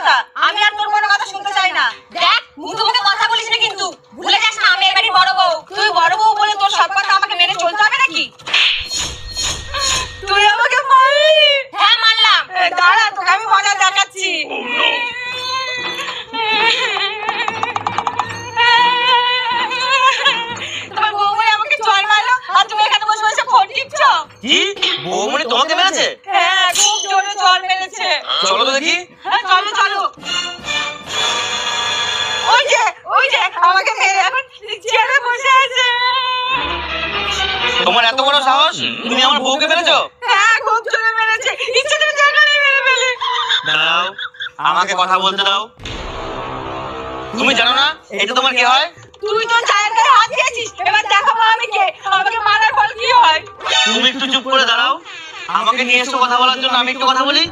কথা, আমি আর তোর কোনো কথা শুনতে চাই না। দেখ মুখে মুখে কথা বলিস না কিন্তু, ভুলে যাস না আমি এই বাড়ির বড় বউ। তুই বড় বউ বলে তোর সব কথা আমাকে মেনে চলতে হবে নাকি? তুই আমাকে মারলি? হ্যাঁ মারলাম। দাঁড়া তোকে আমি মজা দেখাচ্ছি। তোমার বউমনি আমাকে চড় মারলো আর তুমি এখানে বসে বসে ফোন টিপছো। কি বৌমনি তোমাকে মেরেছে? হ্যাঁ খুব জোরে চড় মেরেছে। চলো তো দেখি। হ্যাঁ চলো চলো। ওই যে আমাকে মেরে এখন চেয়ারে বসে আছে। তোমার এত বড় সাহস, তুমি আমার বউকে মেরেছো? হ্যাঁ খুব জোরে মেরেছে, ইচ্ছে করে জায়গায় মেরে ফেলে। দাঁড়াও, আমাকে কথা বলতে দাও। তুমি জানো না এটা তোমার কি হয়? তুই তো জায়গায় হাত দিয়েছিস, এবার দেখাবো আমি কে, আমাকে মারার ফল কি হয়। তুমি একটু চুপ করে দাঁড়াও, আমাকে নিয়ে এসে কথা বলার জন্য আমি একটু কথা বলি।